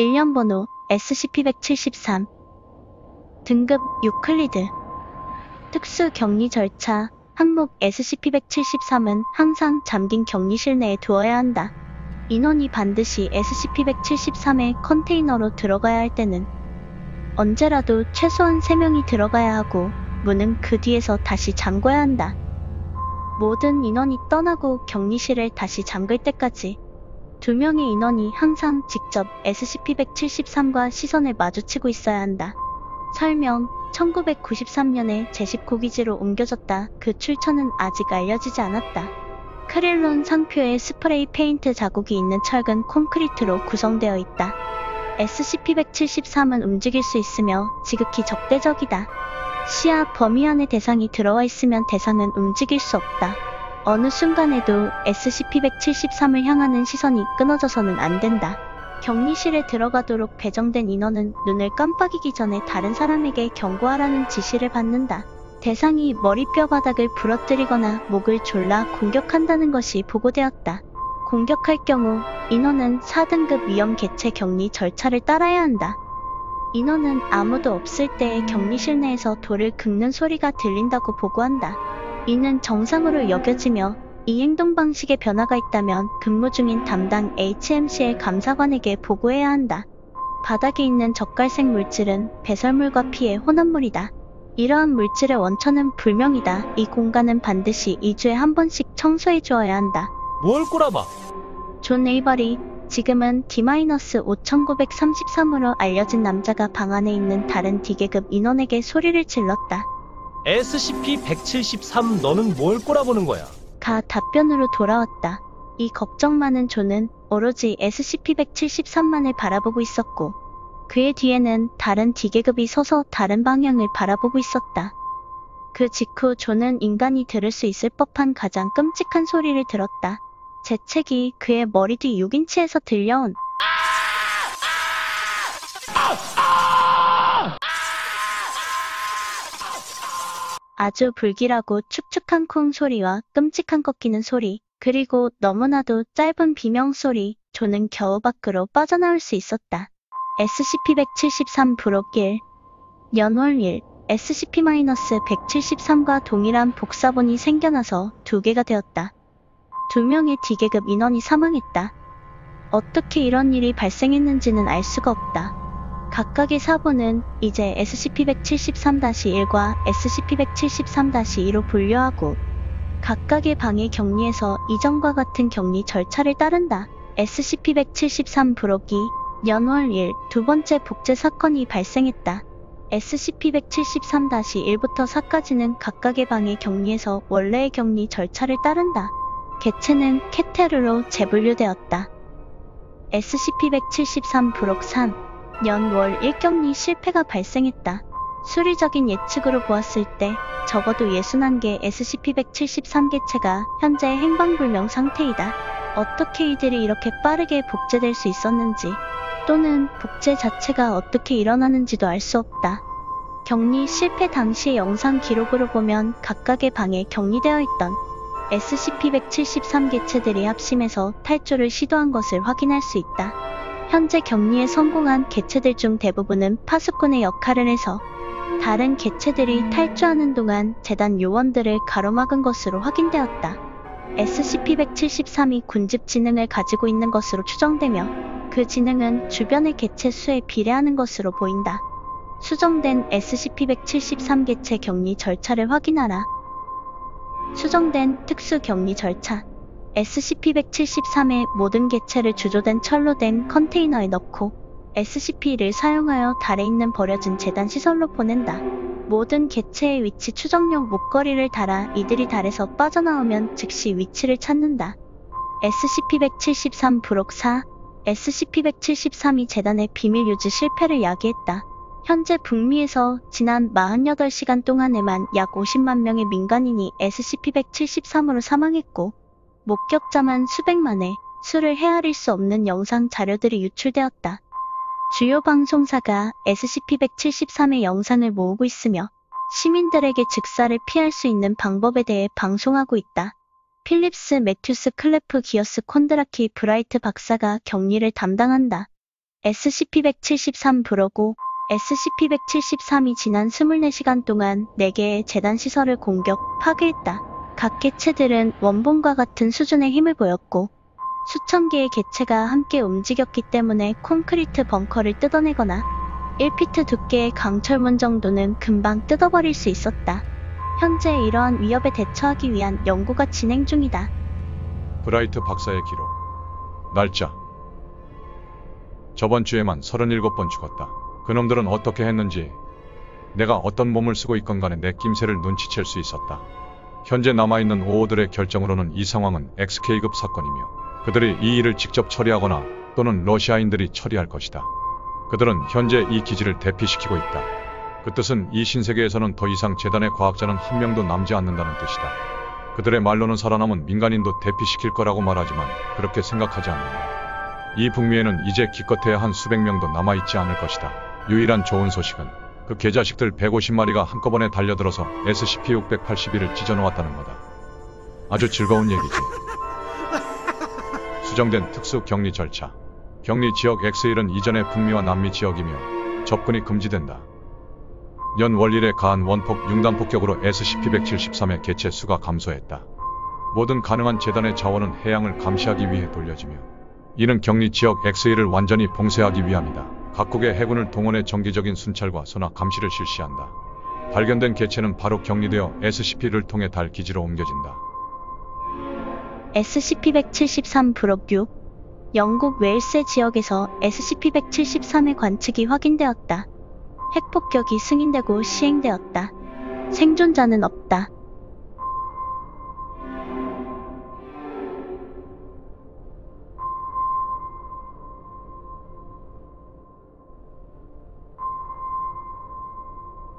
일련 번호 SCP-173 등급 유클리드 특수 격리 절차 항목 SCP-173은 항상 잠긴 격리실 내에 두어야 한다. 인원이 반드시 SCP-173의 컨테이너로 들어가야 할 때는 언제라도 최소한 3명이 들어가야 하고 문은 그 뒤에서 다시 잠궈야 한다. 모든 인원이 떠나고 격리실을 다시 잠글 때까지 2명의 인원이 항상 직접 SCP-173과 시선을 마주치고 있어야 한다. 설명 1993년에 제19 기지로 옮겨졌다. 그 출처는 아직 알려지지 않았다. 크릴론 상표에 스프레이 페인트 자국이 있는 철근 콘크리트로 구성되어 있다. SCP-173은 움직일 수 있으며 지극히 적대적이다. 시야 범위 안에 대상이 들어와 있으면 대상은 움직일 수 없다. 어느 순간에도 SCP-173을 향하는 시선이 끊어져서는 안 된다. 격리실에 들어가도록 배정된 인원은 눈을 깜빡이기 전에 다른 사람에게 경고하라는 지시를 받는다. 대상이 머리뼈 바닥을 부러뜨리거나 목을 졸라 공격한다는 것이 보고되었다. 공격할 경우 인원은 4등급 위험 개체 격리 절차를 따라야 한다. 인원은 아무도 없을 때에 격리실 내에서 돌을 긁는 소리가 들린다고 보고한다. 이는 정상으로 여겨지며 이 행동 방식에 변화가 있다면 근무 중인 담당 HMCL 감사관에게 보고해야 한다. 바닥에 있는 젓갈색 물질은 배설물과 피의 혼합물이다. 이러한 물질의 원천은 불명이다. 이 공간은 반드시 2주에 한 번씩 청소해 주어야 한다. 뭘 꼬라봐? 존 에이버리, 지금은 D-5933으로 알려진 남자가 방 안에 있는 다른 D계급 인원에게 소리를 질렀다. SCP-173 너는 뭘 꼬라보는 거야? 가 답변으로 돌아왔다. 이 걱정 많은 존은 오로지 SCP-173만을 바라보고 있었고 그의 뒤에는 다른 D계급이 서서 다른 방향을 바라보고 있었다. 그 직후 존은 인간이 들을 수 있을 법한 가장 끔찍한 소리를 들었다. 재채기 그의 머리 뒤 6인치에서 들려온 아주 불길하고 축축한 쿵 소리와 끔찍한 꺾이는 소리, 그리고 너무나도 짧은 비명 소리, 존은 겨우 밖으로 빠져나올 수 있었다. SCP-173 부록 1 연월 1 SCP-173과 동일한 복사본이 생겨나서 2개가 되었다. 2명의 D계급 인원이 사망했다. 어떻게 이런 일이 발생했는지는 알 수가 없다. 각각의 사본은 이제 SCP-173-1과 SCP-173-2로 분류하고 각각의 방의 격리에서 이전과 같은 격리 절차를 따른다. SCP-173 부록 2 연월 1 두 번째 복제 사건이 발생했다. SCP-173-1부터 4까지는 각각의 방의 격리에서 원래의 격리 절차를 따른다. 개체는 케테르로 재분류되었다. SCP-173 부록 3 연월 1격리 실패가 발생했다. 수리적인 예측으로 보았을 때 적어도 61개 SCP-173 개체가 현재 행방불명 상태이다. 어떻게 이들이 이렇게 빠르게 복제될 수 있었는지 또는 복제 자체가 어떻게 일어나는지도 알 수 없다. 격리 실패 당시의 영상 기록으로 보면 각각의 방에 격리되어 있던 SCP-173 개체들이 합심해서 탈주를 시도한 것을 확인할 수 있다. 현재 격리에 성공한 개체들 중 대부분은 파수꾼의 역할을 해서 다른 개체들이 탈주하는 동안 재단 요원들을 가로막은 것으로 확인되었다. SCP-173이 군집 지능을 가지고 있는 것으로 추정되며 그 지능은 주변의 개체 수에 비례하는 것으로 보인다. 수정된 SCP-173 개체 격리 절차를 확인하라. 수정된 특수 격리 절차 SCP-173의 모든 개체를 주조된 철로 된 컨테이너에 넣고 SCP를 사용하여 달에 있는 버려진 재단 시설로 보낸다. 모든 개체의 위치 추정용 목걸이를 달아 이들이 달에서 빠져나오면 즉시 위치를 찾는다. SCP-173 부록 4 SCP-173이 재단의 비밀 유지 실패를 야기했다. 현재 북미에서 지난 48시간 동안에만 약 50만 명의 민간인이 SCP-173으로 사망했고 목격자만 수백만에 수를 헤아릴 수 없는 영상 자료들이 유출되었다. 주요 방송사가 SCP-173의 영상을 모으고 있으며 시민들에게 즉사를 피할 수 있는 방법에 대해 방송하고 있다. 필립스 매튜스 클래프 기어스 콘드라키 브라이트 박사가 격리를 담당한다. SCP-173 브로고 SCP-173이 지난 24시간 동안 4개의 재단 시설을 공격, 파괴했다. 각 개체들은 원본과 같은 수준의 힘을 보였고 수천 개의 개체가 함께 움직였기 때문에 콘크리트 벙커를 뜯어내거나 1피트 두께의 강철문 정도는 금방 뜯어버릴 수 있었다. 현재 이러한 위협에 대처하기 위한 연구가 진행 중이다. 브라이트 박사의 기록. 날짜. 저번 주에만 37번 죽었다. 그놈들은 어떻게 했는지, 내가 어떤 몸을 쓰고 있건 간에 내 낌새를 눈치챌 수 있었다. 현재 남아있는 오호들의 결정으로는 이 상황은 XK급 사건이며 그들이 이 일을 직접 처리하거나 또는 러시아인들이 처리할 것이다. 그들은 현재 이 기지를 대피시키고 있다. 그 뜻은 이 신세계에서는 더 이상 재단의 과학자는 한 명도 남지 않는다는 뜻이다. 그들의 말로는 살아남은 민간인도 대피시킬 거라고 말하지만 그렇게 생각하지 않는다. 이 북미에는 이제 기껏해야 한 수백 명도 남아있지 않을 것이다. 유일한 좋은 소식은 그 개자식들 150마리가 한꺼번에 달려들어서 SCP-681을 찢어놓았다는 거다. 아주 즐거운 얘기지. 수정된 특수 격리 절차. 격리 지역 X1은 이전의 북미와 남미 지역이며 접근이 금지된다. 연 월일에 가한 원폭 융단 폭격으로 SCP-173의 개체 수가 감소했다. 모든 가능한 재단의 자원은 해양을 감시하기 위해 돌려지며 이는 격리 지역 X1을 완전히 봉쇄하기 위함이다. 각국의 해군을 동원해 정기적인 순찰과 선악 감시를 실시한다. 발견된 개체는 바로 격리되어 SCP를 통해 달 기지로 옮겨진다. SCP-173 브록 6 영국 웨일스 지역에서 SCP-173의 관측이 확인되었다. 핵폭격이 승인되고 시행되었다. 생존자는 없다.